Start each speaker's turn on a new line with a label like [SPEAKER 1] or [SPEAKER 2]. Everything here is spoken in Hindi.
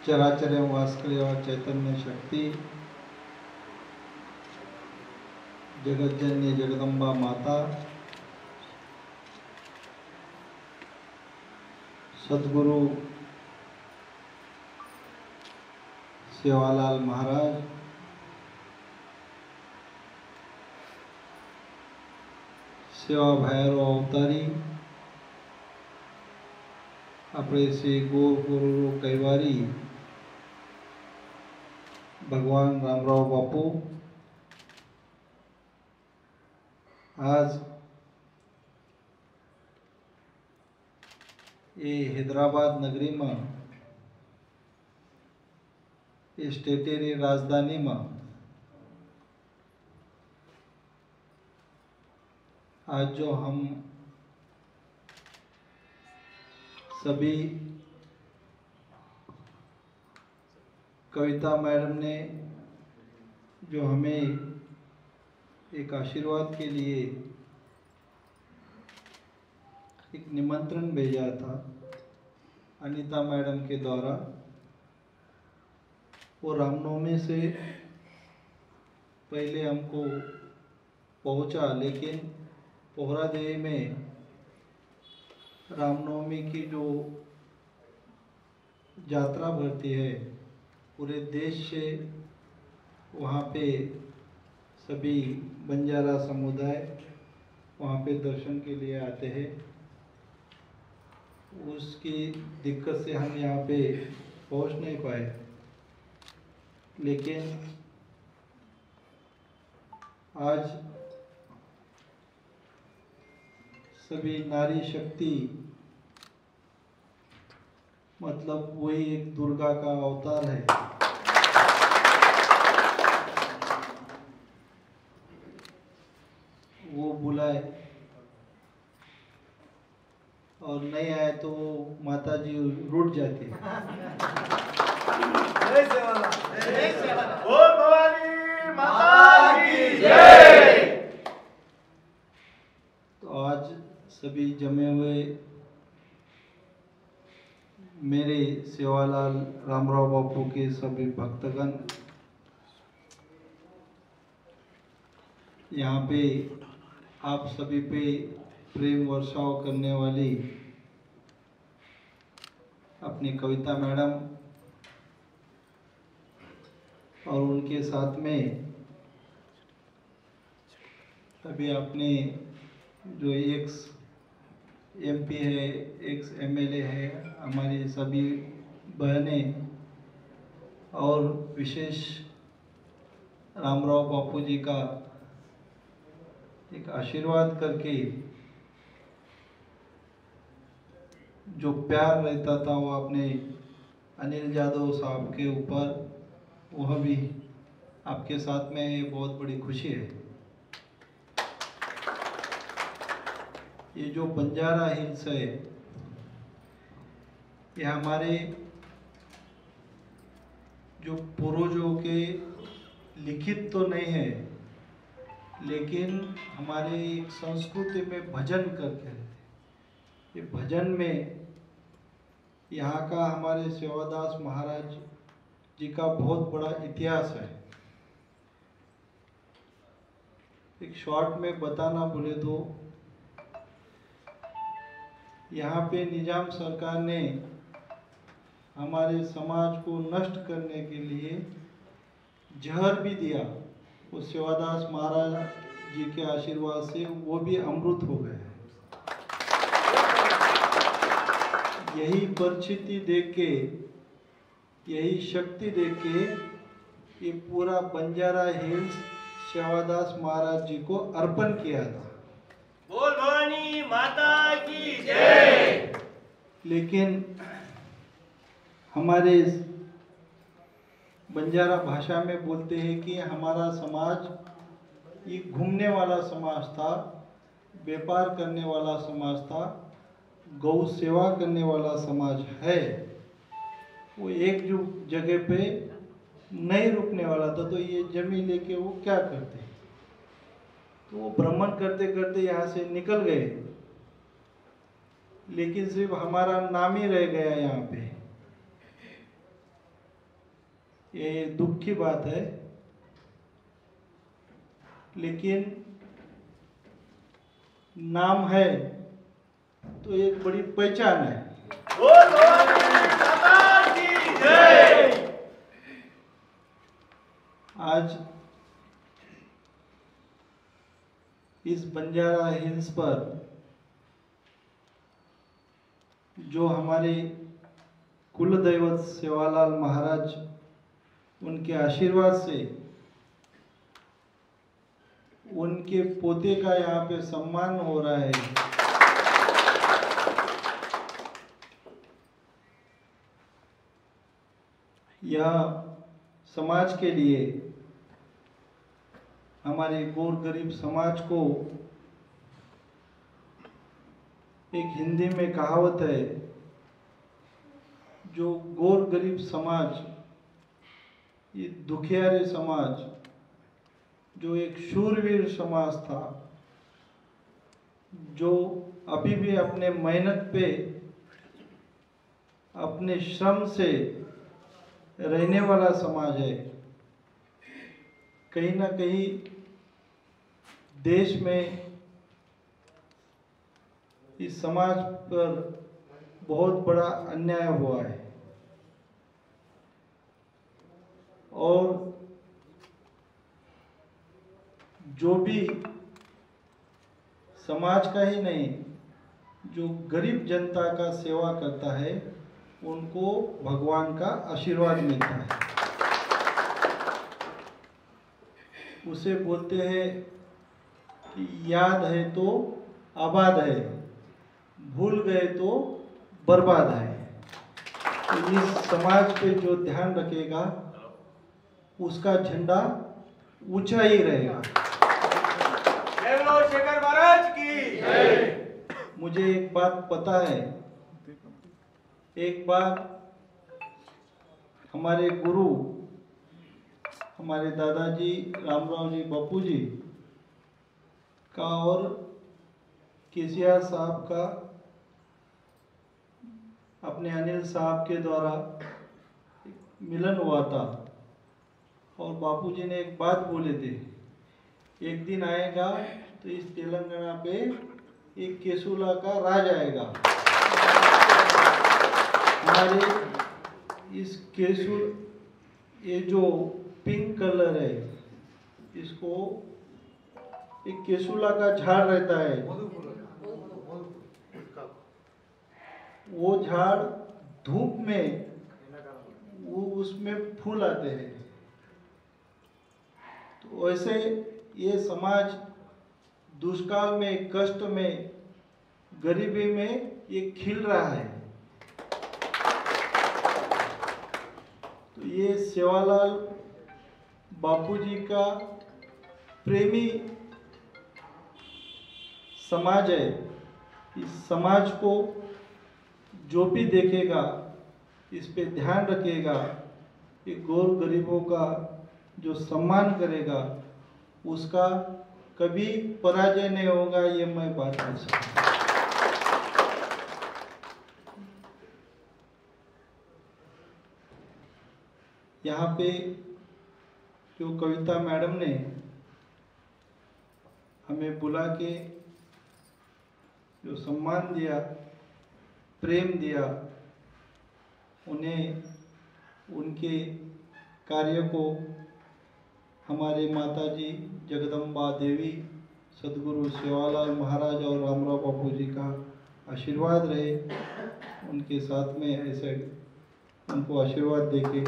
[SPEAKER 1] चराचर वास्कले और चैतन्य शक्ति जगज्जन्य जगदम्बा माता सद्गुरु सेवालाल महाराज, सेवा भैरव अवतारी, अपने श्री गुरु कैवारी भगवान रामराव बापू आज ये हैदराबाद नगरी में स्टेटरी राजधानी में आज जो हम सभी कविता मैडम ने जो हमें एक आशीर्वाद के लिए एक निमंत्रण भेजा था अनीता मैडम के द्वारा, वो रामनवमी से पहले हमको पहुंचा, लेकिन पोहरादेवी में रामनवमी की जो यात्रा भरती है पूरे देश से, वहाँ पे सभी बंजारा समुदाय वहाँ पे दर्शन के लिए आते हैं। उसकी दिक्कत से हम यहाँ पे पहुँच नहीं पाए, लेकिन आज सभी नारी शक्ति मतलब वही एक दुर्गा का अवतार है। वो बुलाए और नहीं आए तो माता जी रूठ जाती है।
[SPEAKER 2] बोल भवानी माता की जय।
[SPEAKER 1] तो आज सभी जमे हुए मेरे सेवालाल रामराव बापू के सभी भक्तगण यहाँ पे आप सभी पे प्रेम वर्षाव करने वाली अपनी कविता मैडम और उनके साथ में अभी अपने जो एक्स एमपी है, एक्स एमएलए है, हमारी सभी बहनें और विशेष रामराव बापू जी का एक आशीर्वाद करके जो प्यार रहता था वो अपने अनिल यादव साहब के ऊपर, वह भी आपके साथ में ये बहुत बड़ी खुशी है। ये जो बंजारा हिल्स है ये हमारे जो पूर्वजों के लिखित तो नहीं है, लेकिन हमारे एक संस्कृति में भजन करके रहते। ये भजन में यहाँ का हमारे सेवादास महाराज जी का बहुत बड़ा इतिहास है। एक शॉर्ट में बताना बोले तो यहाँ पे निजाम सरकार ने हमारे समाज को नष्ट करने के लिए जहर भी दिया। वो सेवादास महाराज जी के आशीर्वाद से वो भी अमृत हो गए। यही परिस्थिति देख के, यही शक्ति देख के ये पूरा बंजारा हिल्स सेवादास महाराज जी को अर्पण किया था।
[SPEAKER 2] बोल भवानी माता की जय।
[SPEAKER 1] लेकिन हमारे बंजारा भाषा में बोलते हैं कि हमारा समाज ये घूमने वाला समाज था, व्यापार करने वाला समाज था, गौ सेवा करने वाला समाज है। वो एक जो जगह पे नहीं रुकने वाला था, तो ये जमीन लेके वो क्या करते, तो वो भ्रमण करते करते यहाँ से निकल गए, लेकिन सिर्फ हमारा नाम ही रह गया यहाँ पे। ये दुख की बात है, लेकिन नाम है तो एक बड़ी पहचान है। आज इस बंजारा हिल्स पर जो हमारे कुल दैवत सेवालाल महाराज, उनके आशीर्वाद से उनके पोते का यहाँ पे सम्मान हो रहा है। यह समाज के लिए, हमारे गोर गरीब समाज को, एक हिंदी में कहावत है, जो गोर गरीब समाज, ये दुखियारे समाज, जो एक शूरवीर समाज था, जो अभी भी अपने मेहनत पे, अपने श्रम से रहने वाला समाज है। कहीं ना कहीं देश में इस समाज पर बहुत बड़ा अन्याय हुआ है, और जो भी समाज का ही नहीं, जो गरीब जनता का सेवा करता है, उनको भगवान का आशीर्वाद मिलता है। उसे बोलते हैं कि याद है तो आबाद है, भूल गए तो बर्बाद है। तो इस समाज पे जो ध्यान रखेगा, उसका झंडा ऊंचा ही रहेगा।
[SPEAKER 2] शेखर महाराज की जय।
[SPEAKER 1] मुझे एक बात पता है, एक बार हमारे गुरु, हमारे दादाजी रामराव जी बापू जी का और केसीआर साहब का अपने अनिल साहब के द्वारा मिलन हुआ था, और बापूजी ने एक बात बोले थे, एक दिन आएगा तो इस तेलंगाना पे एक केसूला का राज आएगा। हमारे इस केसू, ये जो पिंक कलर है, इसको एक केसूला का झाड़ रहता है, वो झाड़ धूप में, वो उसमें फूल आते हैं। तो वैसे ये समाज दुष्काल में, कष्ट में, गरीबी में ये खिल रहा है। तो ये सेवालाल बापूजी का प्रेमी समाज है। इस समाज को जो भी देखेगा, इस पे ध्यान रखेगा, ये गौर गरीबों का जो सम्मान करेगा, उसका कभी पराजय नहीं होगा, ये मैं बात कर सकता हूँ। यहाँ पे जो कविता मैडम ने हमें बुला के जो सम्मान दिया, प्रेम दिया, उन्हें, उनके कार्य को हमारे माताजी जगदम्बा देवी, सदगुरु सेवालाल महाराज और रामराव बापू जी का आशीर्वाद रहे, उनके साथ में ऐसे उनको आशीर्वाद देके